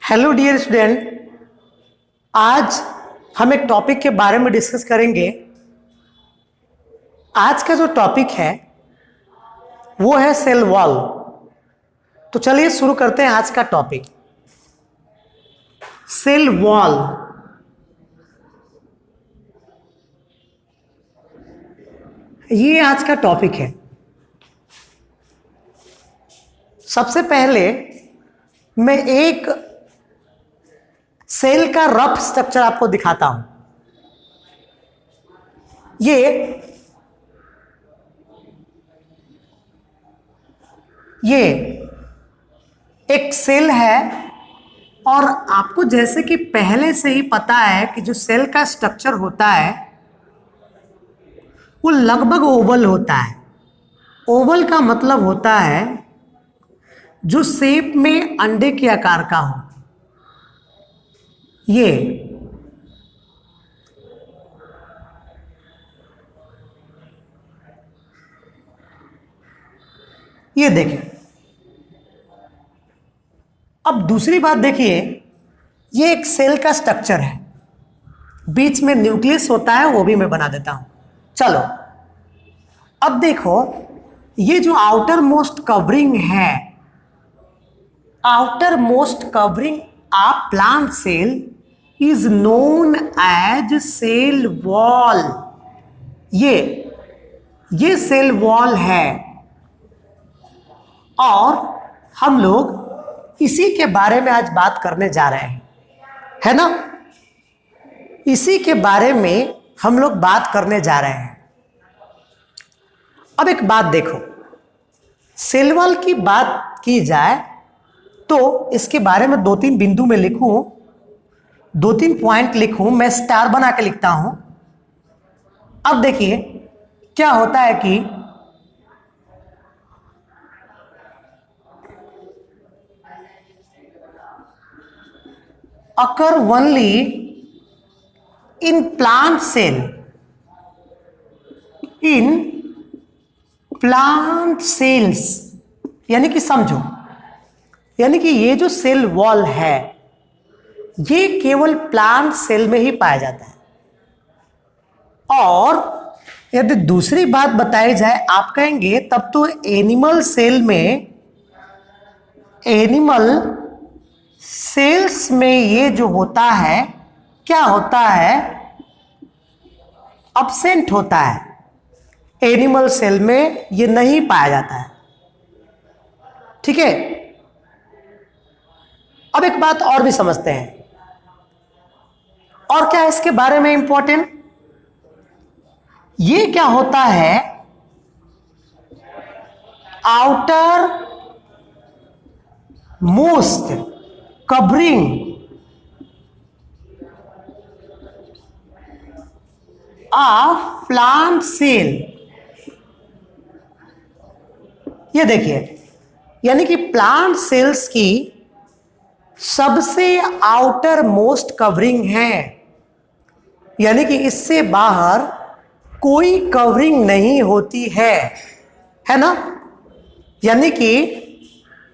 Hello dear student, आज हम एक टॉपिक के बारे में डिस्कस करेंगे। आज का जो टॉपिक है वो है सेल वॉल। तो चलिए शुरू करते हैं आज का टॉपिक, सेल वॉल। ये आज का टॉपिक है। सबसे पहले मैं एक सेल का रफ स्ट्रक्चर आपको दिखाता हूं। ये एक सेल है और आपको जैसे कि पहले से ही पता है कि जो सेल का स्ट्रक्चर होता है वो लगभग ओवल होता है। ओवल का मतलब होता है जो शेप में अंडे के आकार का हो। ये देखिए। अब दूसरी बात देखिए, ये एक सेल का स्ट्रक्चर है, बीच में न्यूक्लियस होता है, वो भी मैं बना देता हूं। चलो अब देखो, ये जो आउटर मोस्ट कवरिंग है, outermost covering of plant cell is known as cell wall. ये सेल वॉल है और हम लोग इसी के बारे में आज बात करने जा रहे हैं, है ना। इसी के बारे में हम लोग बात करने जा रहे हैं। अब एक बात देखो, सेल वॉल की बात की जाए तो इसके बारे में दो तीन बिंदु में लिखूं, दो तीन पॉइंट लिखूं, मैं स्टार बना के लिखता हूं। अब देखिए क्या होता है कि occur only in plant cell, in plant cells। यानी कि समझो, यानी कि ये जो सेल वॉल है ये केवल प्लांट सेल में ही पाया जाता है। और यदि दूसरी बात बताई जाए, आप कहेंगे तब तो एनिमल सेल में, एनिमल सेल्स में ये जो होता है क्या होता है, अब्सेंट होता है। एनिमल सेल में ये नहीं पाया जाता है, ठीक है। अब एक बात और भी समझते हैं, और क्या है इसके बारे में इंपॉर्टेंट, ये क्या होता है, outermost covering of plant cell. ये देखिए, यानी कि प्लांट सेल्स की सबसे आउटर मोस्ट कवरिंग है, यानी कि इससे बाहर कोई कवरिंग नहीं होती है ना। यानी कि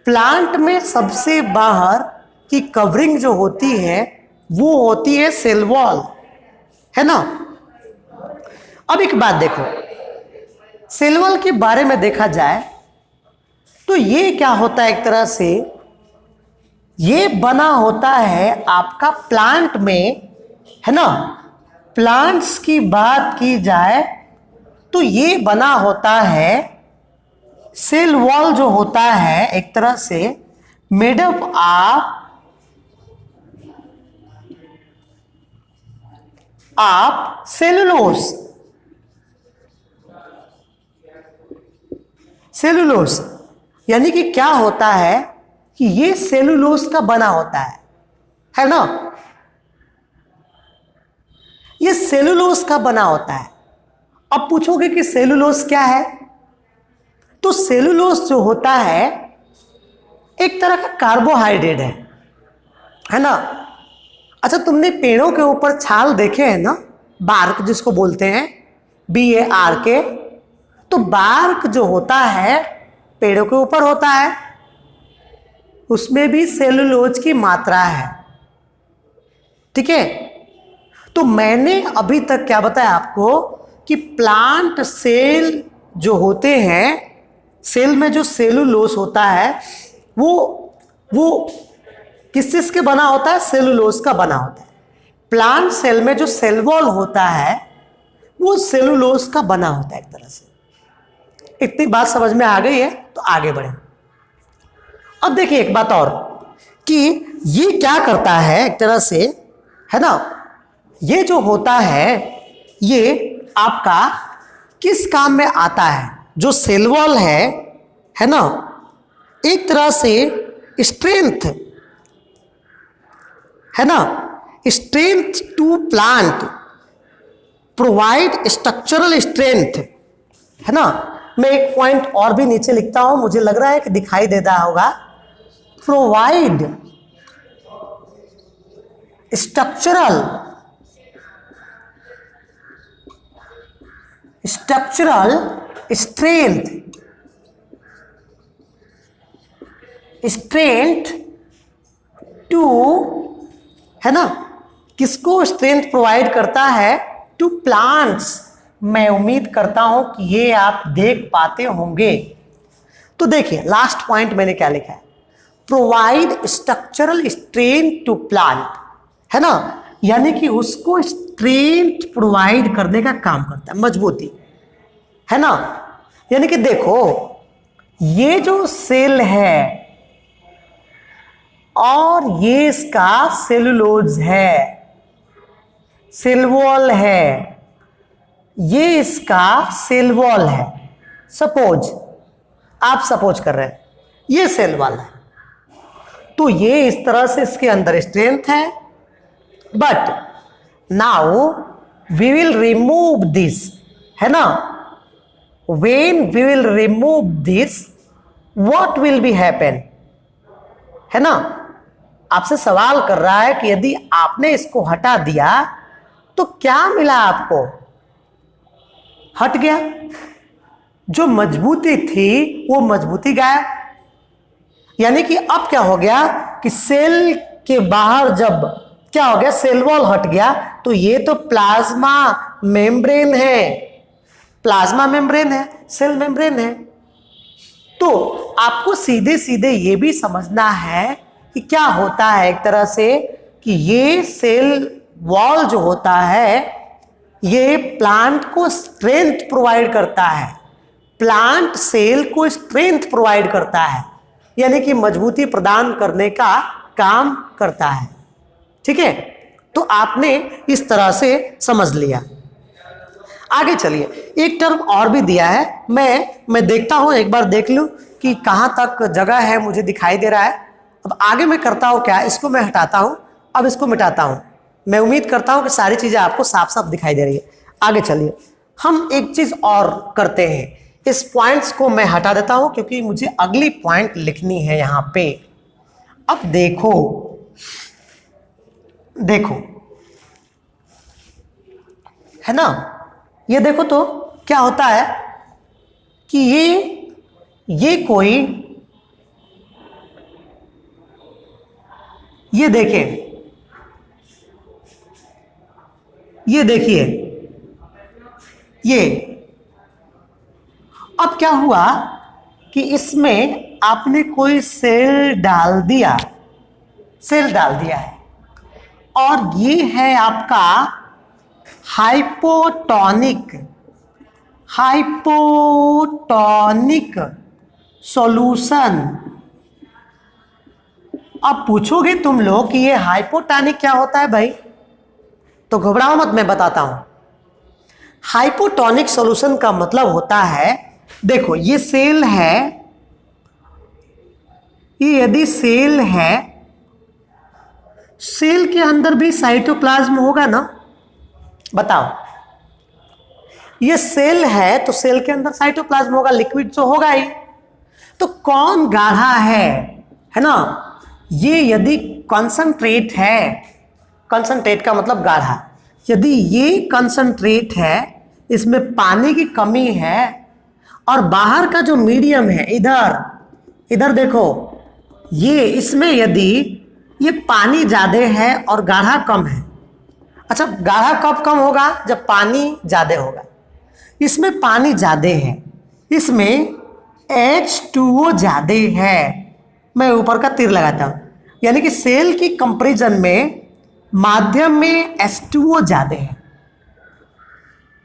प्लांट में सबसे बाहर की कवरिंग जो होती है वो होती है सेल वॉल, है ना। अब एक बात देखो, सेल वॉल के बारे में देखा जाए तो ये क्या होता है, एक तरह से ये बना होता है आपका प्लांट में, है ना। प्लांट्स की बात की जाए तो ये बना होता है, सेल वॉल जो होता है एक तरह से made up of cellulose. Cellulose यानी कि क्या होता है कि ये सेलुलोज का बना होता है ना। ये सेलुलोज का बना होता है। अब पूछोगे कि सेलुलोज क्या है, तो सेलुलोज जो होता है एक तरह का कार्बोहाइड्रेट है ना। अच्छा, तुमने पेड़ों के ऊपर छाल देखे हैं ना, बार्क जिसको बोलते हैं, BARK। तो बार्क जो होता है पेड़ों के ऊपर होता है, उसमें भी सेलुलोज की मात्रा है। ठीक है, तो मैंने अभी तक क्या बताया आपको कि प्लांट सेल जो होते हैं, सेल में जो सेलुलोज होता है वो किस चीज के बना होता है? सेलुलोज का बना होता है। प्लांट सेल में जो सेल वॉल होता है वो सेलुलोज का बना होता है एक तरह से। इतनी बात समझ में आ गई है, तो आगे बढ़े। अब देखिए एक बात और कि ये क्या करता है एक तरह से, है ना, ये जो होता है ये आपका किस काम में आता है? जो सेल वॉल है ना, एक तरह से स्ट्रेंथ, है ना, strength to plant, provide structural strength, है ना। मैं एक पॉइंट और भी नीचे लिखता हूं, मुझे लग रहा है कि दिखाई देता होगा। प्रोवाइड स्ट्रक्चरल स्ट्रेंथ टू, है ना, किसको स्ट्रेंथ प्रोवाइड करता है? To plants. मैं उम्मीद करता हूं कि ये आप देख पाते होंगे। तो देखिए लास्ट पॉइंट मैंने क्या लिखा है, provide structural strength to plant, है ना, यानी कि उसको स्ट्रेंथ प्रोवाइड करने का काम करता है, मजबूती, है ना। यानी कि देखो ये जो सेल है और ये इसका सेलुलोज है, सेल वॉल है, ये इसका सेल वॉल है। सपोज आप सपोज कर रहे हैं ये सेल वॉल है, तो ये इस तरह से इसके अंदर स्ट्रेंथ है। But now we will remove this, है ना, when we will remove this what will be happen, है ना। आपसे सवाल कर रहा है कि यदि आपने इसको हटा दिया तो क्या मिला आपको? हट गया, जो मजबूती थी वो मजबूती गायब। यानी कि अब क्या हो गया कि सेल के बाहर जब क्या हो गया, सेल वॉल हट गया, तो ये तो प्लाज्मा मेम्ब्रेन है, प्लाज्मा मेम्ब्रेन है, सेल मेम्ब्रेन है। तो आपको सीधे सीधे ये भी समझना है कि क्या होता है एक तरह से कि ये सेल वॉल जो होता है ये प्लांट को स्ट्रेंथ प्रोवाइड करता है, प्लांट सेल को स्ट्रेंथ प्रोवाइड करता है, यानी कि मजबूती प्रदान करने का काम करता है। ठीक है, तो आपने इस तरह से समझ लिया। आगे चलिए, एक टर्म और भी दिया है, मैं देखता हूं, एक बार देख लूं कि कहां तक जगह है, मुझे दिखाई दे रहा है। अब आगे मैं करता हूं क्या, इसको मैं हटाता हूं, अब इसको मिटाता हूं। मैं उम्मीद करता हूं कि सारी चीजें आपको साफ साफ दिखाई दे रही है। आगे चलिए, हम एक चीज और करते हैं, इस पॉइंट्स को मैं हटा देता हूं क्योंकि मुझे अगली पॉइंट लिखनी है यहां पे। अब देखो है ना, ये देखो तो क्या होता है कि ये कोई, ये देखिए, ये देखिए, ये अब क्या हुआ कि इसमें आपने कोई सेल डाल दिया है, और ये है आपका हाइपोटोनिक सॉल्यूशन। अब पूछोगे तुम लोग कि ये हाइपोटोनिक क्या होता है भाई, तो घबराओ मत, मैं बताता हूं। हाइपोटोनिक सॉल्यूशन का मतलब होता है, देखो ये सेल है, ये यदि सेल है, सेल के अंदर भी साइटोप्लाज्म होगा ना, बताओ, ये सेल है तो सेल के अंदर साइटोप्लाज्म होगा, लिक्विड तो होगा ही। तो कौन गाढ़ा है ना, ये यदि कंसंट्रेट है, कंसंट्रेट का मतलब गाढ़ा, यदि ये कंसंट्रेट है, इसमें पानी की कमी है, और बाहर का जो मीडियम है, इधर देखो, ये इसमें यदि ये पानी ज़्यादा है और गाढ़ा कम है, अच्छा गाढ़ा कब कम होगा? जब पानी ज़्यादा होगा। इसमें पानी ज़्यादा है, इसमें H2O ज़्यादा है। मैं ऊपर का तीर लगाता हूँ, यानी कि सेल की कंपैरिजन में माध्यम में H2O ज़्यादा है।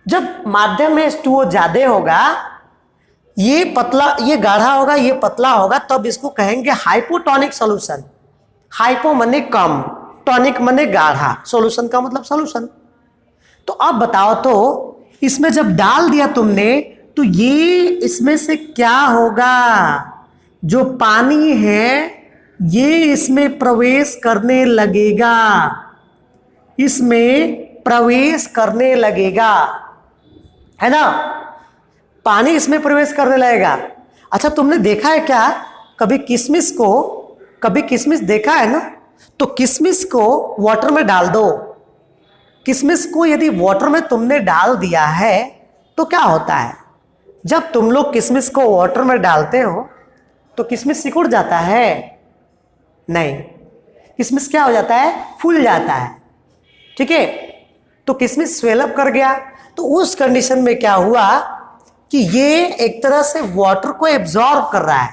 जब माध्यम में H2O ज़्यादा होगा, ये पतला, ये गाढ़ा होगा, ये पतला होगा, तब इसको कहेंगे हाइपोटोनिक सॉल्यूशन। हाइपो मने कम, टॉनिक मने गाढ़ा, सॉल्यूशन का मतलब सॉल्यूशन। तो अब बताओ तो इसमें जब डाल दिया तुमने तो ये इसमें से क्या होगा? जो पानी है ये इसमें प्रवेश करने लगेगा, इसमें प्रवेश करने लगेगा, है ना? पानी इसमें प्रवेश करने लगेगा। अच्छा तुमने देखा है क्या कभी किशमिश को? कभी किशमिश देखा है ना? तो किशमिश को वाटर में डाल दो। किशमिश को यदि वाटर में तुमने डाल दिया है तो क्या होता है? जब तुम लोग किशमिश को वाटर में डालते हो तो किशमिश सिकुड़ जाता है? नहीं, किशमिश क्या हो जाता है? फूल जाता है। ठीक है, तो किशमिश स्वेलअप कर गया। तो उस कंडीशन में क्या हुआ कि ये एक तरह से वाटर को एब्जॉर्ब कर रहा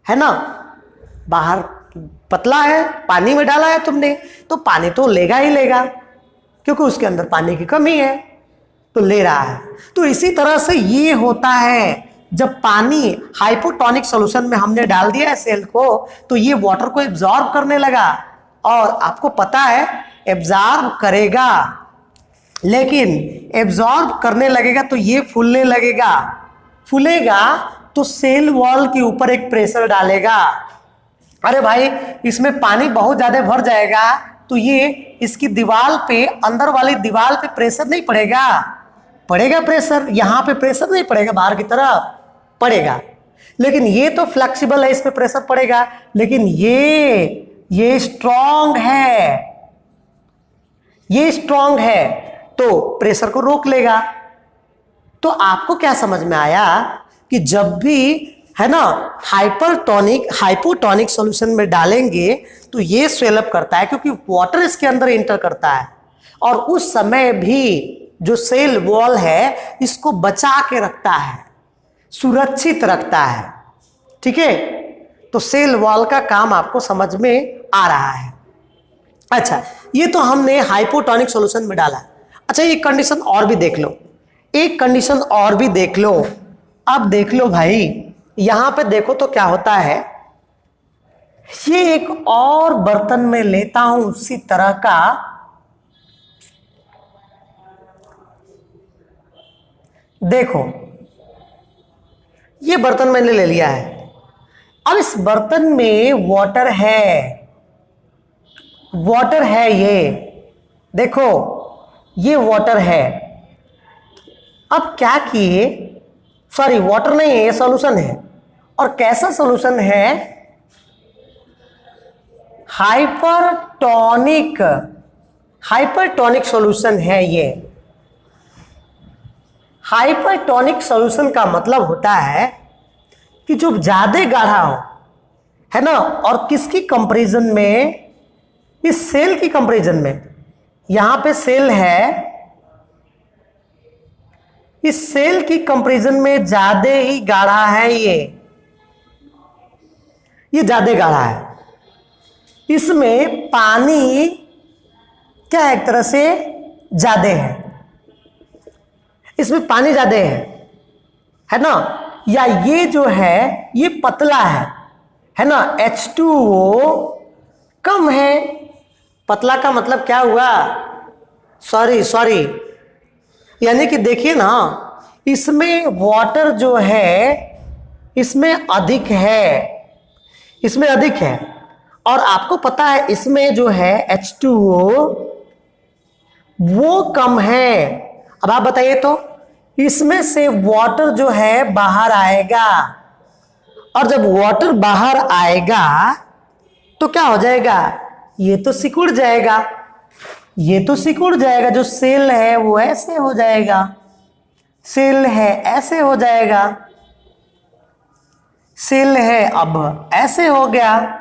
है ना? बाहर पतला है, पानी में डाला है तुमने तो पानी तो लेगा ही लेगा, क्योंकि उसके अंदर पानी की कमी है, तो ले रहा है। तो इसी तरह से ये होता है, जब पानी हाइपोटोनिक सॉल्यूशन में हमने डाल दिया है सेल को, तो ये वाटर को एब्जॉर्ब करने लगा। और आपको पता है एब्जॉर्ब करेगा, लेकिन एब्जॉर्ब करने लगेगा तो ये फूलने लगेगा। फूलेगा तो सेल वॉल के ऊपर एक प्रेशर डालेगा। अरे भाई इसमें पानी बहुत ज्यादा भर जाएगा तो ये इसकी दीवार पे, अंदर वाली दीवार पे प्रेशर नहीं पड़ेगा? पड़ेगा प्रेशर। यहाँ पे प्रेशर नहीं पड़ेगा, बाहर की तरफ पड़ेगा। लेकिन ये तो फ्लेक्सिबल है, इस पे प्रेशर पड़ेगा। लेकिन ये स्ट्रॉन्ग है, ये स्ट्रॉन्ग है तो प्रेशर को रोक लेगा। तो आपको क्या समझ में आया कि जब भी है ना हाइपोटोनिक सॉल्यूशन में डालेंगे तो ये स्वेलअप करता है, क्योंकि वाटर इसके अंदर इंटर करता है। और उस समय भी जो सेल वॉल है इसको बचा के रखता है, सुरक्षित रखता है। ठीक है, तो सेल वॉल का काम आपको समझ में आ रहा है। अच्छा, ये तो हमने हाइपोटोनिक सॉल्यूशन में डाला। अच्छा एक कंडीशन और भी देख लो, एक कंडीशन और भी देख लो। अब देख लो भाई, यहां पे देखो तो क्या होता है। ये एक और बर्तन में लेता हूं उसी तरह का, देखो ये बर्तन मैंने ले लिया है। अब इस बर्तन में वाटर है, वाटर है, ये देखो ये वाटर है। अब क्या किए, सॉरी वाटर नहीं है, ये सॉल्यूशन है। और कैसा सॉल्यूशन है? हाइपरटोनिक सॉल्यूशन है ये। हाइपरटोनिक सॉल्यूशन का मतलब होता है कि जो ज्यादा गाढ़ा हो, है ना? और किसकी कंपैरिजन में? इस सेल की कंपैरिजन में। यहां पे सेल है, इस सेल की कंपैरिजन में ज्यादा ही गाढ़ा है ये ज्यादा गाढ़ा है। इसमें पानी क्या एक तरह से ज्यादा है, इसमें पानी ज्यादा है ना? या ये जो है ये पतला है ना? H2O कम है। पतला का मतलब क्या हुआ? सॉरी, यानी कि देखिए ना, इसमें वाटर जो है इसमें अधिक है, इसमें अधिक है। और आपको पता है इसमें जो है H2O वो कम है। अब आप बताइए तो, इसमें से वाटर जो है बाहर आएगा, और जब वाटर बाहर आएगा तो क्या हो जाएगा? ये तो सिकुड़ जाएगा, ये तो सिकुड़ जाएगा। जो सेल है वो ऐसे हो जाएगा, सेल है ऐसे हो जाएगा, सेल है अब ऐसे हो गया।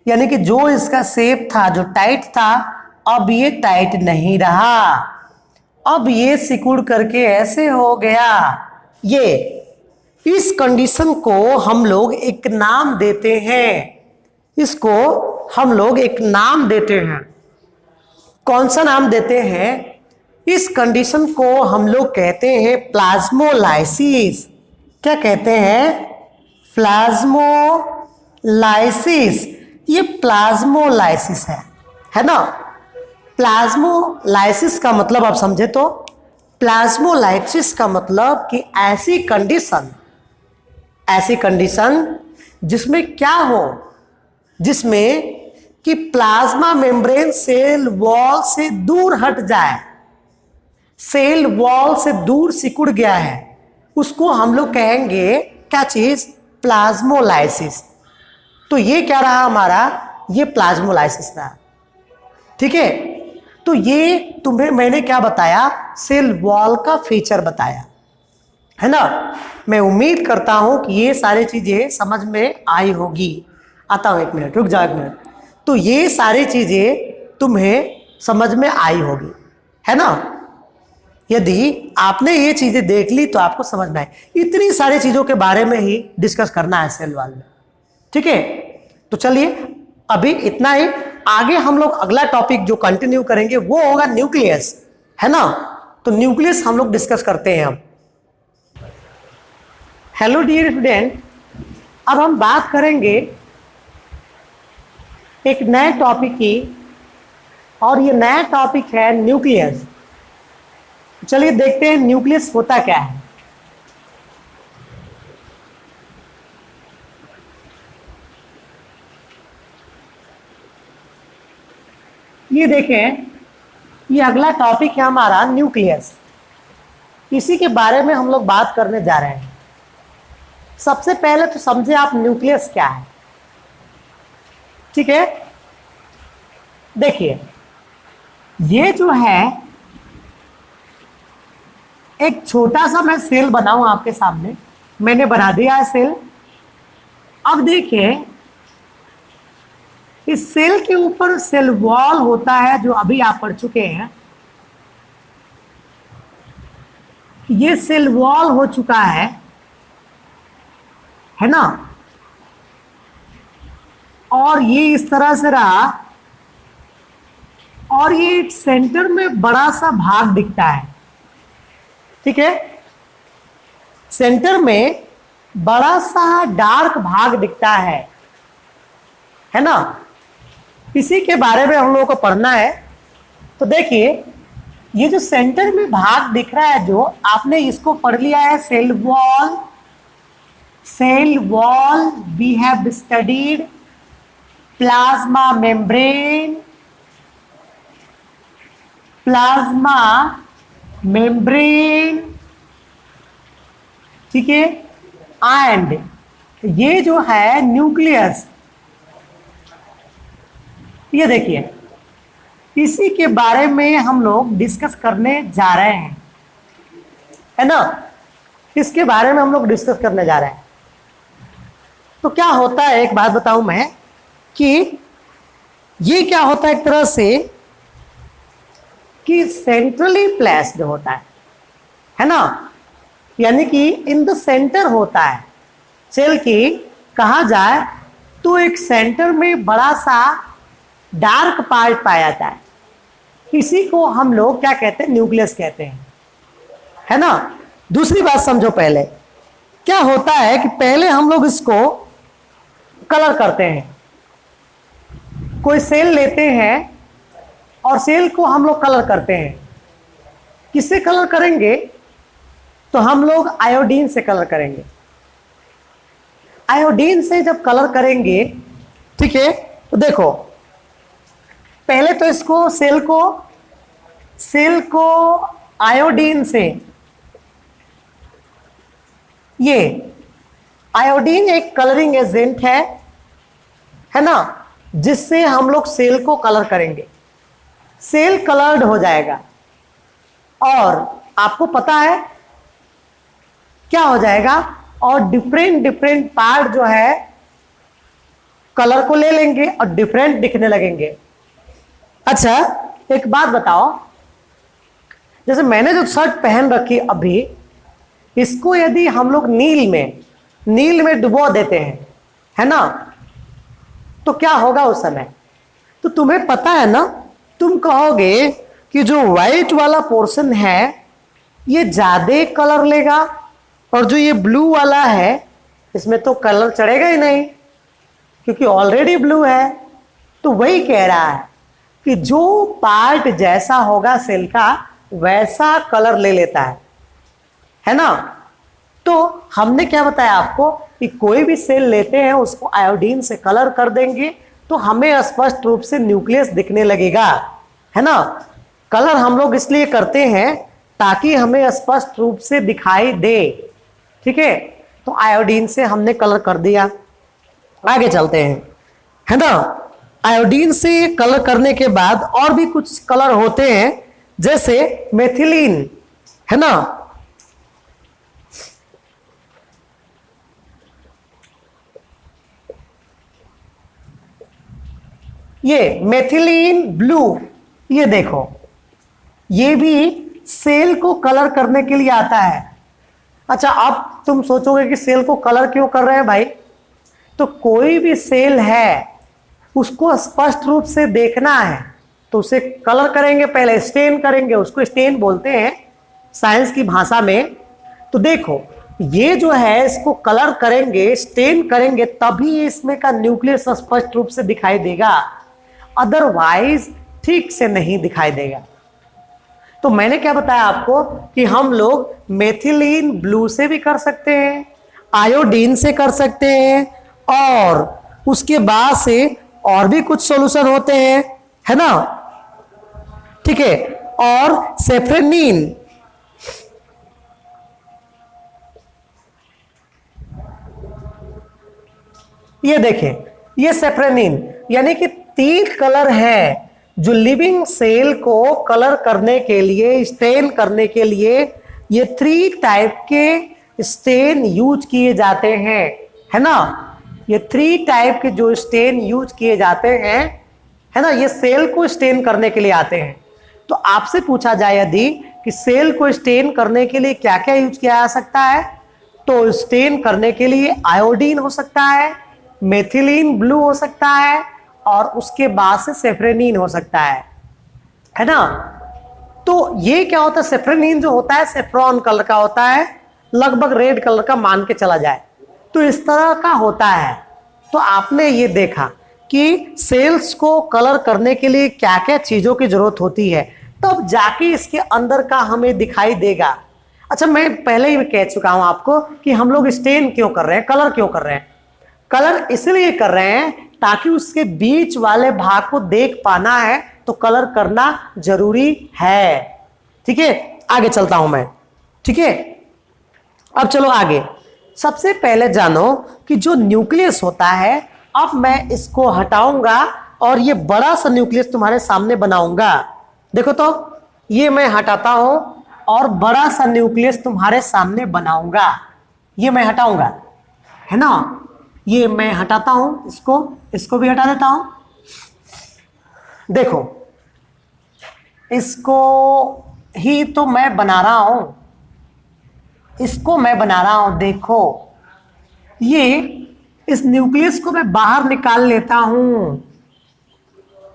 यानी कि जो इसका शेप था, जो टाइट था, अब ये टाइट नहीं रहा, अब ये सिकुड़ करके ऐसे हो गया। ये इस कंडीशन को हम लोग एक नाम देते हैं, इसको हम लोग एक नाम देते हैं। कौन सा नाम देते हैं? इस कंडीशन को हम लोग कहते हैं प्लाज्मोलाइसिस। क्या कहते हैं? प्लाज्मोलाइसिस। ये प्लाज्मोलाइसिस है ना। प्लाज्मोलाइसिस का मतलब आप समझे तो, प्लाज्मोलाइसिस का मतलब कि ऐसी कंडीशन जिसमें क्या हो, जिसमें कि प्लाज्मा मेम्ब्रेन सेल वॉल से दूर हट जाए, सेल वॉल से दूर सिकुड़ गया है, उसको हम लोग कहेंगे क्या चीज? प्लाज्मोलाइसिस। तो ये क्या रहा हमारा? ये प्लाज्मोलाइसिस रहा। ठीक है, तो ये तुम्हें मैंने क्या बताया? सेल वॉल का फीचर बताया, है ना। मैं उम्मीद करता हूं कि ये सारी चीजें समझ में आई होगी। आता हूं, एक मिनट रुक जाओ, एक मिनट। तो ये सारी चीजें तुम्हें समझ में आई होगी, है ना। यदि आपने ये चीजें देख ली तो आपको समझ में आई। इतनी सारी चीजों के बारे में ही डिस्कस करना है सेल वॉल में। ठीक है, तो चलिए अभी इतना ही। आगे हम लोग अगला टॉपिक जो कंटिन्यू करेंगे वो होगा न्यूक्लियस, है ना। तो न्यूक्लियस हम लोग डिस्कस करते हैं अब। हेलो डियर स्टूडेंट, अब हम बात करेंगे एक नए टॉपिक की, और ये नया टॉपिक है न्यूक्लियस। चलिए देखते हैं न्यूक्लियस होता क्या है। ये देखें, ये अगला टॉपिक है हमारा न्यूक्लियस। इसी के बारे में हम लोग बात करने जा रहे हैं। सबसे पहले तो समझे आप न्यूक्लियस क्या है। ठीक है, देखिए ये जो है एक छोटा सा मैं सेल बनाऊं आपके सामने, मैंने बना दिया है सेल। अब देखिए इस सेल के ऊपर सेल वॉल होता है, जो अभी आप पढ़ चुके हैं। ये सेल वॉल हो चुका है ना। और ये इस तरह से रहा, और ये सेंटर में बड़ा सा भाग दिखता है। ठीक है, सेंटर में बड़ा सा डार्क भाग दिखता है ना। इसी के बारे में हम लोगों को पढ़ना है। तो देखिए ये जो सेंटर में भाग दिख रहा है, जो आपने इसको पढ़ लिया है cell wall. Cell wall we have studied plasma membrane, plasma membrane. ठीक है, एंड ये जो है न्यूक्लियस, ये देखिए इसी के बारे में हम लोग डिस्कस करने जा रहे हैं, है ना। इसके बारे में हम लोग डिस्कस करने जा रहे हैं। तो क्या होता है, एक बात बताऊं मैं, कि ये क्या होता है, एक तरह से कि सेंट्रली प्लेस्ड होता है ना। यानी कि इन द सेंटर होता है सेल की। कहा जाए तो एक सेंटर में बड़ा सा डार्क पार्ट पाया जाता है। इसी को हम लोग क्या कहते हैं? न्यूक्लियस कहते हैं, है ना। दूसरी बात समझो, पहले क्या होता है कि पहले हम लोग इसको कलर करते हैं। कोई सेल लेते हैं और सेल को हम लोग कलर करते हैं। किससे कलर करेंगे? तो हम लोग आयोडीन से कलर करेंगे। आयोडीन से जब कलर करेंगे, ठीक है, तो देखो पहले तो इसको सेल को आयोडीन से, ये आयोडीन एक कलरिंग एजेंट है ना, जिससे हम लोग सेल को कलर करेंगे। सेल कलर्ड हो जाएगा, और आपको पता है क्या हो जाएगा, और डिफरेंट पार्ट जो है कलर को ले लेंगे और डिफरेंट दिखने लगेंगे। अच्छा एक बात बताओ, जैसे मैंने जो शर्ट पहन रखी अभी, इसको यदि हम लोग नील में डुबो देते हैं, है ना, तो क्या होगा उस समय? तो तुम्हें पता है ना, तुम कहोगे कि जो व्हाइट वाला पोर्शन है ये ज्यादा कलर लेगा और जो ये ब्लू वाला है इसमें तो कलर चढ़ेगा ही नहीं क्योंकि ऑलरेडी ब्लू है। तो वही कह रहा है कि जो पार्ट जैसा होगा सेल का वैसा कलर ले लेता है ना। तो हमने क्या बताया आपको कि कोई भी सेल लेते हैं उसको आयोडीन से कलर कर देंगे तो हमें स्पष्ट रूप से न्यूक्लियस दिखने लगेगा, है ना। कलर हम लोग इसलिए करते हैं ताकि हमें स्पष्ट रूप से दिखाई दे, ठीक है। तो आयोडीन से हमने कलर कर दिया। आगे चलते हैं, है ना। आयोडीन से कलर करने के बाद और भी कुछ कलर होते हैं जैसे मेथिलीन, है ना। ये मेथिलीन ब्लू, ये देखो, ये भी सेल को कलर करने के लिए आता है। अच्छा अब तुम सोचोगे कि सेल को कलर क्यों कर रहे हैं भाई? तो कोई भी सेल है उसको स्पष्ट रूप से देखना है तो उसे कलर करेंगे, पहले स्टेन करेंगे, उसको स्टेन बोलते हैं साइंस की भाषा में। तो देखो ये जो है इसको कलर करेंगे, स्टेन करेंगे, तभी इसमें का न्यूक्लियस स्पष्ट रूप से दिखाई देगा, अदरवाइज ठीक से नहीं दिखाई देगा। तो मैंने क्या बताया आपको कि हम लोग मेथिलीन ब्लू से भी कर सकते हैं, आयोडीन से कर सकते हैं, और उसके बाद से और भी कुछ सॉल्यूशन होते हैं, है ना, ठीक है। और सेफ्रेनिन, ये देखें, ये सेफ्रेनिन यानी कि 3 कलर है जो लिविंग सेल को कलर करने के लिए, स्टेन करने के लिए, ये 3 टाइप के स्टेन यूज किए जाते हैं, है ना। ये 3 टाइप के जो स्टेन यूज किए जाते हैं, है ना, ये सेल को स्टेन करने के लिए आते हैं। तो आपसे पूछा जाए यदि कि सेल को स्टेन करने के लिए क्या क्या यूज किया जा सकता है, तो स्टेन करने के लिए आयोडीन हो सकता है, मेथिलीन ब्लू हो सकता है, और उसके बाद से सेफ्रेनिन हो सकता है ना। तो ये क्या होता है, सेफ्रेनिन जो होता है सेफ्रॉन कलर का होता है, लगभग रेड कलर का मान के चला जाए, तो इस तरह का होता है। तो आपने ये देखा कि सेल्स को कलर करने के लिए क्या क्या चीजों की जरूरत होती है, तब जाके इसके अंदर का हमें दिखाई देगा। अच्छा मैं पहले ही कह चुका हूं आपको कि हम लोग स्टेन क्यों कर रहे हैं, कलर क्यों कर रहे हैं। कलर इसलिए कर रहे हैं ताकि उसके बीच वाले भाग को देख पाना है, तो कलर करना जरूरी है, ठीक है। आगे चलता हूं मैं, ठीक है। अब चलो आगे, सबसे पहले जानो कि जो न्यूक्लियस होता है, अब मैं इसको हटाऊंगा और ये बड़ा सा न्यूक्लियस तुम्हारे सामने बनाऊंगा। देखो तो ये मैं हटाता हूं और बड़ा सा न्यूक्लियस तुम्हारे सामने बनाऊंगा। ये मैं हटाऊंगा, है ना, ये मैं हटाता हूं, इसको भी हटा देता हूं। देखो इसको ही तो मैं बना रहा हूं, इसको मैं बना रहा हूं। देखो ये इस न्यूक्लियस को मैं बाहर निकाल लेता हूं,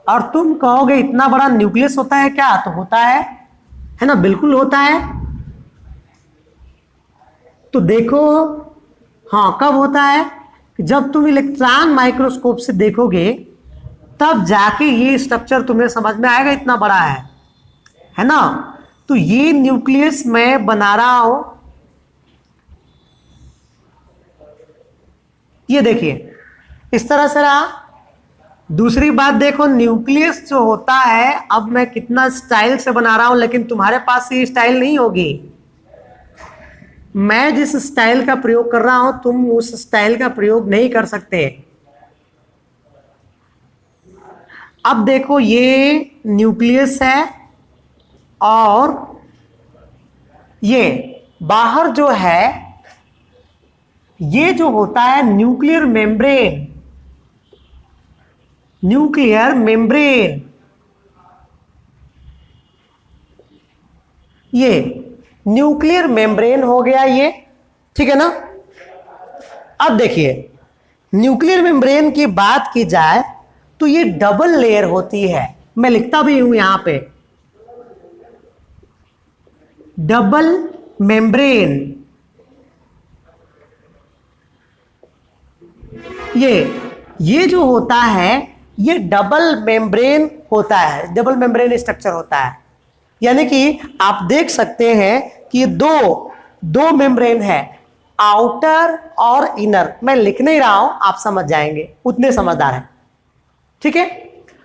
और तुम कहोगे इतना बड़ा न्यूक्लियस होता है क्या? तो होता है ना, बिल्कुल होता है। तो देखो, हाँ कब होता है, जब तुम इलेक्ट्रॉन माइक्रोस्कोप से देखोगे तब जाके ये स्ट्रक्चर तुम्हें समझ में आएगा, इतना बड़ा है ना। तो ये न्यूक्लियस मैं बना रहा हूं, ये देखिए इस तरह से रहा। दूसरी बात देखो, न्यूक्लियस जो होता है, अब मैं कितना स्टाइल से बना रहा हूं, लेकिन तुम्हारे पास ये स्टाइल नहीं होगी। मैं जिस स्टाइल का प्रयोग कर रहा हूं तुम उस स्टाइल का प्रयोग नहीं कर सकते। अब देखो ये न्यूक्लियस है और ये बाहर जो है, ये जो होता है न्यूक्लियर मेम्ब्रेन, न्यूक्लियर मेम्ब्रेन। ये न्यूक्लियर मेम्ब्रेन हो गया ये, ठीक है ना। अब देखिए न्यूक्लियर मेम्ब्रेन की बात की जाए तो ये डबल लेयर होती है, मैं लिखता भी हूं यहां पे, डबल मेम्ब्रेन। ये जो होता है ये डबल मेम्ब्रेन होता है, डबल मेम्ब्रेन स्ट्रक्चर होता है। यानी कि आप देख सकते हैं कि दो मेम्ब्रेन है, आउटर और इनर। मैं लिख नहीं रहा हूं, आप समझ जाएंगे, उतने समझदार हैं, ठीक है।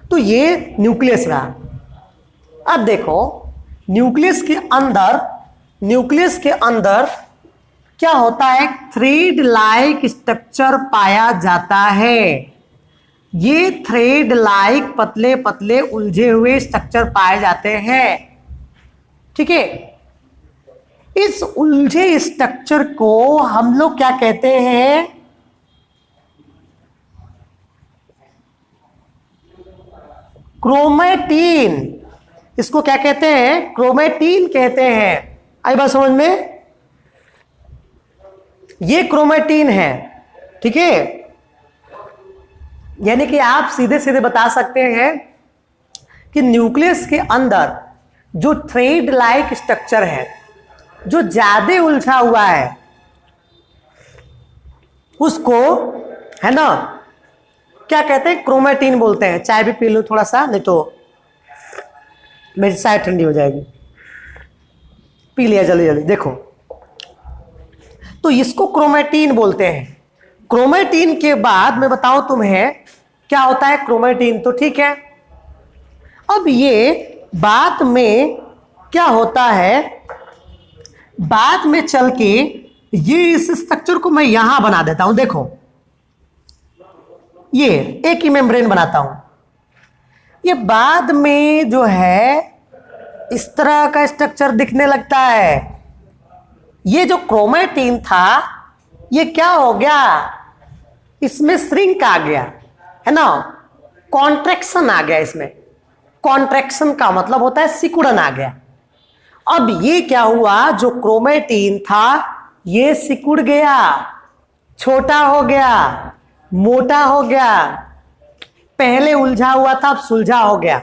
तो ये न्यूक्लियस रहा। अब देखो न्यूक्लियस के अंदर क्या होता है, थ्रेड लाइक स्ट्रक्चर पाया जाता है। ये थ्रेड लाइक पतले पतले उलझे हुए स्ट्रक्चर पाए जाते हैं, ठीक है। इस उलझे स्ट्रक्चर को हम लोग क्या कहते हैं, क्रोमेटिन। इसको क्या कहते हैं, क्रोमेटिन कहते हैं। आई बात समझ में, ये क्रोमेटिन है, ठीक है। यानी कि आप सीधे सीधे बता सकते हैं कि न्यूक्लियस के अंदर जो थ्रेड लाइक स्ट्रक्चर है, जो ज्यादा उलझा हुआ है, उसको, है ना, क्या कहते हैं, क्रोमेटिन बोलते हैं। चाय भी पी लो थोड़ा सा, नहीं तो मेरी चाय ठंडी हो जाएगी। पी लिया जल्दी जल्दी, देखो। तो इसको क्रोमेटिन बोलते हैं। क्रोमेटिन के बाद मैं बताऊं तुम्हें क्या होता है क्रोमेटिन, तो ठीक है। अब ये बाद में क्या होता है, बाद में चल के ये इस स्ट्रक्चर को मैं यहां बना देता हूं, देखो ये एक ही मेम्ब्रेन बनाता हूं। ये बाद में जो है इस तरह का स्ट्रक्चर दिखने लगता है। ये जो क्रोमेटिन था ये क्या हो गया, इसमें श्रिंक आ गया, है ना, कॉन्ट्रैक्शन आ गया। इसमें कॉन्ट्रैक्शन का मतलब होता है सिकुड़न आ गया। अब ये क्या हुआ, जो क्रोमेटिन था ये सिकुड़ गया, छोटा हो गया, मोटा हो गया। पहले उलझा हुआ था, अब सुलझा हो गया।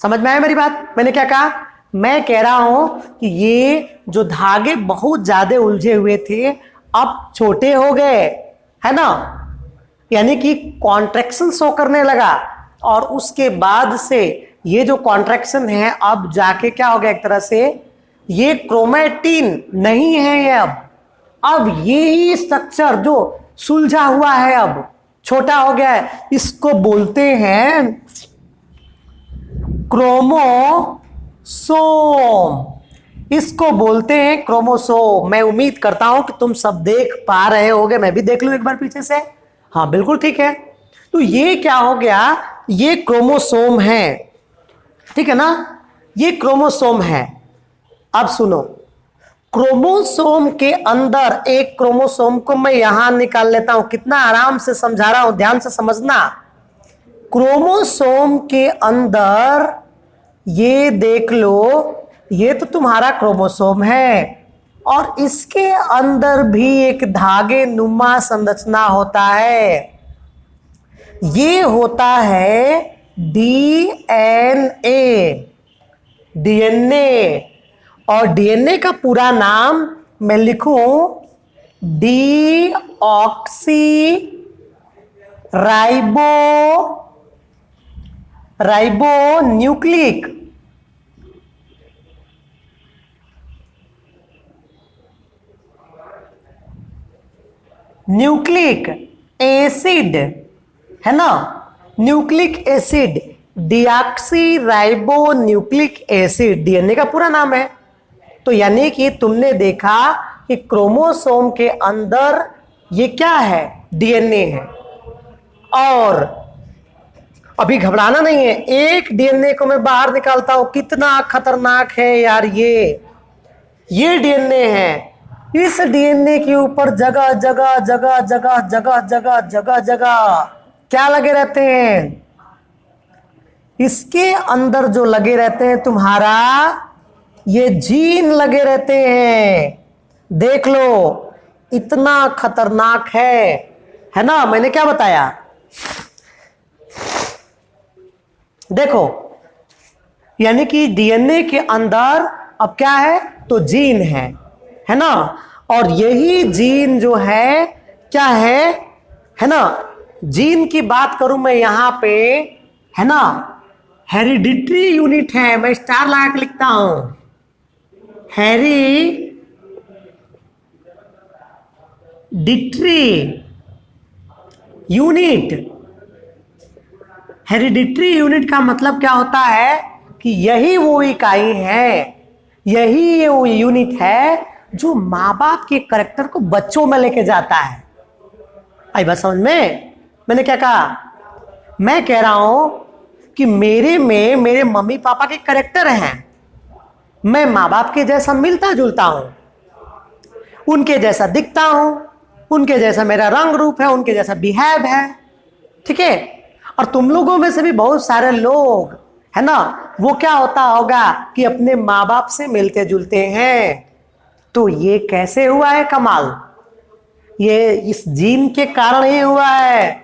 समझ में आया मेरी बात, मैंने क्या कहा, मैं कह रहा हूं कि ये जो धागे बहुत ज्यादा उलझे हुए थे अब छोटे हो गए, है ना। यानी कि कॉन्ट्रैक्शन शो करने लगा, और उसके बाद से ये जो कॉन्ट्रैक्शन है अब जाके क्या हो गया, एक तरह से ये क्रोमेटिन नहीं है ये। अब ये ही स्ट्रक्चर जो सुलझा हुआ है अब छोटा हो गया है, इसको बोलते हैं क्रोमोसोम। इसको बोलते हैं क्रोमोसोम। मैं उम्मीद करता हूं कि तुम सब देख पा रहे होगे, मैं भी देख लूं एक बार पीछे से। हाँ बिल्कुल ठीक है। तो ये क्या हो गया, ये क्रोमोसोम है, ठीक है ना, ये क्रोमोसोम है। अब सुनो, क्रोमोसोम के अंदर एक क्रोमोसोम को मैं यहां निकाल लेता हूं, कितना आराम से समझा रहा हूं, ध्यान से समझना। क्रोमोसोम के अंदर ये देख लो, ये तो तुम्हारा क्रोमोसोम है, और इसके अंदर भी एक धागे नुमा संरचना होता है। ये होता है डीएनए। डीएनए, और डीएनए का पूरा नाम मैं लिखूं, डीऑक्सी राइबोन्यूक्लिक एसिड, है ना, nucleic acid, deoxy ribonucleic acid DNA का पूरा नाम है। तो यानी कि तुमने देखा कि क्रोमोसोम के अंदर ये क्या है, डीएनए है। और अभी घबराना नहीं है, एक डीएनए को मैं बाहर निकालता हूं, कितना खतरनाक है यार ये डीएनए है। इस डीएनए के ऊपर जगह जगह जगह जगह जगह जगह जगह जगह क्या लगे रहते हैं, इसके अंदर जो लगे रहते हैं तुम्हारा ये जीन लगे रहते हैं। देख लो इतना खतरनाक है ना। मैंने क्या बताया, देखो यानी कि डीएनए के अंदर अब क्या है तो जीन है ना। और यही जीन जो है क्या है ना। जीन की बात करूं मैं यहां पे, है ना, हेरिडिटरी यूनिट है। मैं स्टार लगा के लिखता हूं, हेरिडिटरी यूनिट। हेरिडिटरी यूनिट का मतलब क्या होता है कि यही वो इकाई है, यही वो यूनिट है जो माँ बाप के कैरेक्टर को बच्चों में लेके जाता है। आई बात समझ में? मैंने क्या कहा, मैं कह रहा हूं कि मेरे में मेरे मम्मी पापा के कैरेक्टर हैं, मैं माँ बाप के जैसा मिलता जुलता हूं, उनके जैसा दिखता हूं, उनके जैसा मेरा रंग रूप है, उनके जैसा बिहेव है, ठीक है। और तुम लोगों में से भी बहुत सारे लोग है ना, वो क्या होता होगा कि अपने माँ बाप से मिलते जुलते हैं। तो ये कैसे हुआ है कमाल, ये इस जीन के कारण ही हुआ है,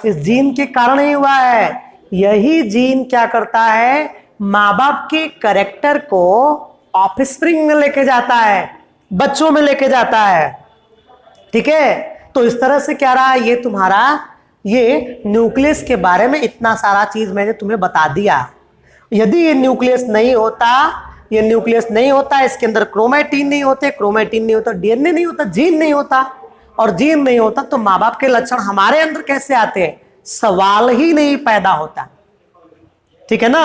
इस जीन के कारण ही हुआ है। यही जीन क्या करता है, माँ बाप के कैरेक्टर को ऑफस्प्रिंग में लेके जाता है, बच्चों में लेके जाता है, ठीक है। तो इस तरह से क्या रहा, ये तुम्हारा ये न्यूक्लियस के बारे में इतना सारा चीज मैंने तुम्हें बता दिया। यदि ये न्यूक्लियस नहीं होता, ये न्यूक्लियस नहीं होता, इसके अंदर क्रोमैटिन नहीं होते, क्रोमैटिन नहीं होता, डीएनए नहीं होता, जीन नहीं होता, और जीन नहीं होता तो माँ बाप के लक्षण हमारे अंदर कैसे आते हैं, सवाल ही नहीं पैदा होता, ठीक है ना।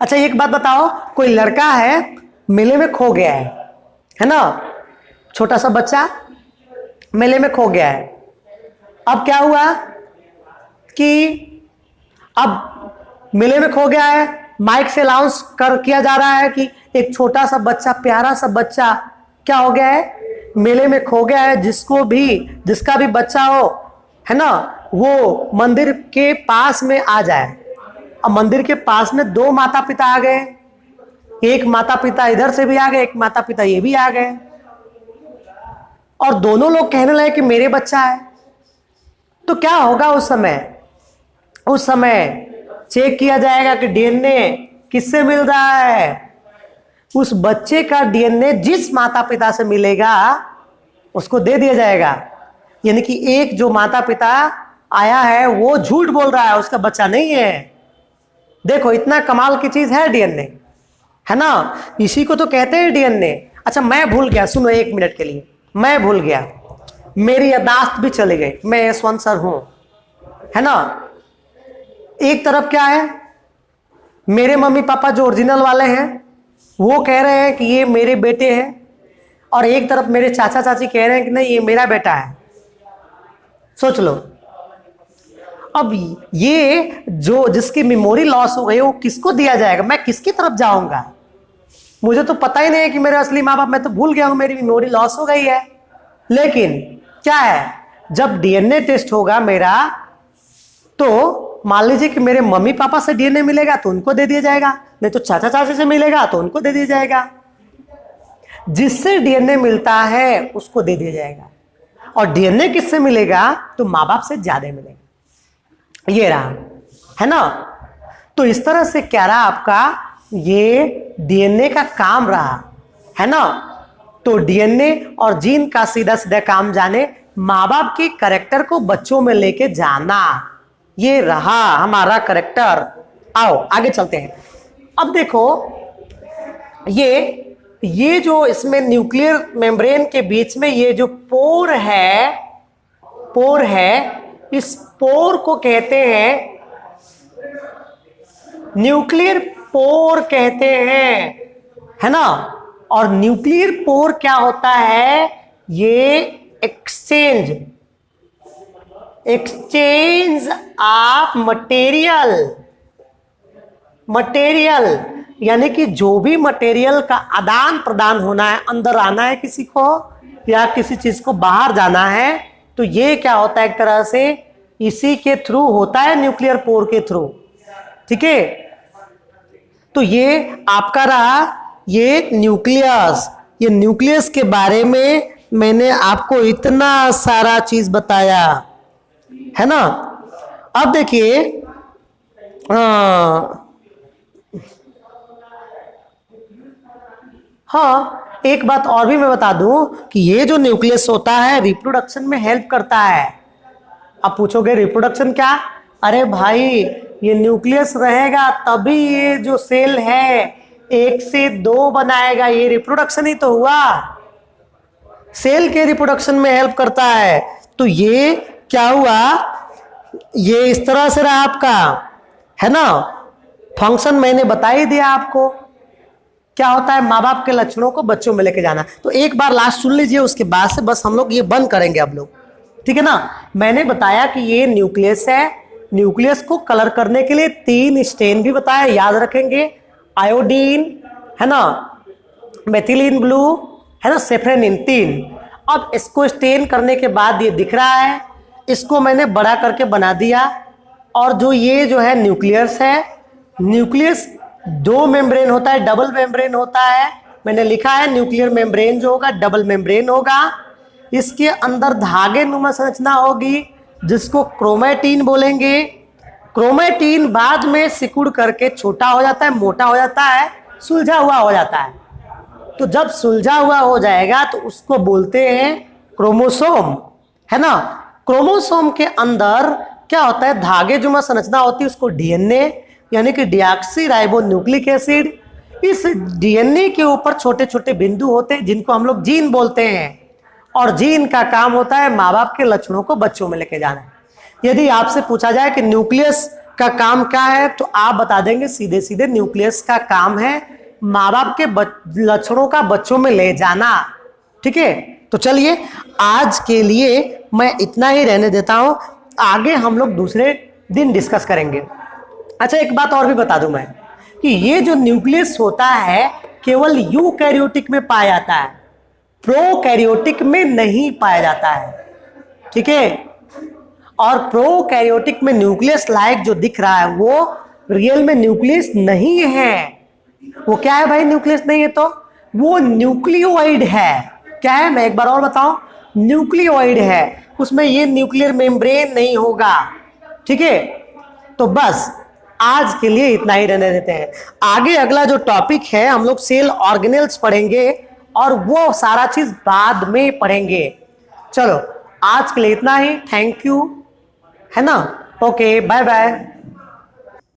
अच्छा एक बात बताओ, कोई लड़का है मेले में खो गया है ना, छोटा सा बच्चा मेले में खो गया है। अब क्या हुआ कि अब मेले में खो गया है, माइक से अनाउंस किया जा रहा है कि एक छोटा सा बच्चा, प्यारा सा बच्चा क्या हो गया है, मेले में खो गया है। जिसका भी बच्चा हो, है ना, वो मंदिर के पास में आ जाए। अब मंदिर के पास में दो माता पिता आ गए, एक माता पिता इधर से भी आ गए, एक माता पिता ये भी आ गए, और दोनों लोग कहने लगे कि मेरे बच्चा है। तो क्या होगा उस समय चेक किया जाएगा कि डीएनए किससे मिल रहा है। उस बच्चे का डीएनए जिस माता पिता से मिलेगा उसको दे दिया जाएगा। यानी कि एक जो माता पिता आया है वो झूठ बोल रहा है, उसका बच्चा नहीं है। देखो इतना कमाल की चीज है डीएनए, है ना, इसी को तो कहते हैं डीएनए। अच्छा मैं भूल गया, सुनो एक मिनट के लिए, मैं भूल गया, मेरी यादाश्त भी चली गई, मैं यशवंत सर हूं, है ना। एक तरफ क्या है, मेरे मम्मी पापा जो ओरिजिनल वाले हैं वो कह रहे हैं कि ये मेरे बेटे हैं, और एक तरफ मेरे चाचा चाची कह रहे हैं कि नहीं ये मेरा बेटा है। सोच लो, अब ये जो जिसकी मेमोरी लॉस हो गई वो किसको दिया जाएगा, मैं किसकी तरफ जाऊंगा, मुझे तो पता ही नहीं है कि मेरे असली माँ बाप, मैं तो भूल गया हूं, मेरी मेमोरी लॉस हो गई है। लेकिन क्या है, जब डीएनए टेस्ट होगा मेरा, तो मान लीजिए कि मेरे मम्मी पापा से डीएनए मिलेगा तो उनको दे दिया जाएगा, नहीं तो चाचा चाची से मिलेगा तो उनको दे दिया जाएगा। जिससे डीएनए मिलता है उसको दे दिया जाएगा, और डीएनए किससे मिलेगा तो माँ बाप से ज्यादा मिलेगा। ये रहा, है ना। तो इस तरह से क्या रहा आपका, ये डीएनए का काम रहा, है ना। तो डीएनए और जीन का सीधा सीधा काम जाने, माँ बाप के कैरेक्टर को बच्चों में लेके जाना, ये रहा हमारा कैरेक्टर। आओ आगे चलते हैं। अब देखो ये जो इसमें न्यूक्लियर मेम्ब्रेन के बीच में ये जो पोर है, इस पोर को कहते हैं न्यूक्लियर पोर कहते हैं, है ना। और न्यूक्लियर पोर क्या होता है, ये एक्सचेंज ऑफ मटेरियल, यानी कि जो भी मटेरियल का आदान प्रदान होना है, अंदर आना है किसी को या किसी चीज को बाहर जाना है, तो ये क्या होता है, एक तरह से इसी के थ्रू होता है, न्यूक्लियर पोर के थ्रू। ठीक है। तो ये आपका रहा ये न्यूक्लियस। ये न्यूक्लियस के बारे में मैंने आपको इतना सारा चीज बताया है ना। अब देखिए हाँ, एक बात और भी मैं बता दूं कि ये जो न्यूक्लियस होता है रिप्रोडक्शन में हेल्प करता है। अब पूछोगे रिप्रोडक्शन क्या? अरे भाई, ये न्यूक्लियस रहेगा तभी ये जो सेल है 1 से 2 बनाएगा, ये रिप्रोडक्शन ही तो हुआ। सेल के रिप्रोडक्शन में हेल्प करता है। तो ये क्या हुआ, ये इस तरह से रहा आपका, है ना। फंक्शन मैंने बता ही दिया आपको क्या होता है, माँ बाप के लक्षणों को बच्चों में लेके जाना। तो एक बार लास्ट सुन लीजिए, उसके बाद से बस हम लोग ये बंद करेंगे अब लोग, ठीक है ना। मैंने बताया कि ये न्यूक्लियस है। न्यूक्लियस को कलर करने के लिए 3 स्टेन भी बताया, याद रखेंगे। आयोडीन, है ना, मेथिलीन ब्लू, है ना, सेफ्रेनिन, 3। अब इसको स्टेन करने के बाद ये दिख रहा है, इसको मैंने बड़ा करके बना दिया। और जो ये जो है न्यूक्लियस है, न्यूक्लियस 2 मेम्ब्रेन होता है, डबल मेम्ब्रेन होता है। मैंने लिखा है न्यूक्लियर मेम्ब्रेन जो होगा डबल मेम्ब्रेन होगा। इसके अंदर धागे नुमा संरचना होगी जिसको क्रोमैटिन बोलेंगे। क्रोमैटिन बाद में सिकुड़ करके छोटा हो जाता है, मोटा हो जाता है, सुलझा हुआ हो जाता है। तो जब सुलझा हुआ हो जाएगा तो उसको बोलते हैं क्रोमोसोम, है ना। क्रोमोसोम के अंदर क्या होता है, धागे जुमा संरचना होती है, उसको डीएनए यानी कि डीऑक्सी राइबो न्यूक्लिक एसिड। इस डीएनए के ऊपर छोटे छोटे बिंदु होते हैं जिनको हम लोग जीन बोलते हैं। और जीन का काम होता है माँ बाप के लक्षणों को बच्चों में लेके जाना। यदि आपसे पूछा जाए कि न्यूक्लियस का काम क्या है, तो आप बता देंगे सीधे सीधे न्यूक्लियस का काम है माँ बाप के लक्षणों का बच्चों में ले जाना, ठीक है। तो चलिए आज के लिए मैं इतना ही रहने देता हूं, आगे हम लोग दूसरे दिन डिस्कस करेंगे। अच्छा, एक बात और भी बता दूं मैं कि ये जो न्यूक्लियस होता है केवल यूकैरियोटिक में पाया जाता है, प्रोकैरियोटिक में नहीं पाया जाता है, ठीक है। और प्रोकैरियोटिक में न्यूक्लियस लाइक जो दिख रहा है वो रियल में न्यूक्लियस नहीं है। वो क्या है भाई, न्यूक्लियस नहीं है तो वो न्यूक्लियोइड है। क्या है, मैं एक बार और बताऊं, न्यूक्लियोइड है, उसमें ये न्यूक्लियर मेम्ब्रेन नहीं होगा, ठीक है। तो बस आज के लिए इतना ही रहने देते हैं। आगे अगला जो टॉपिक है हम लोग सेल ऑर्गेनेल्स पढ़ेंगे और वो सारा चीज बाद में पढ़ेंगे। चलो आज के लिए इतना ही, थैंक यू, है ना। Okay, bye bye.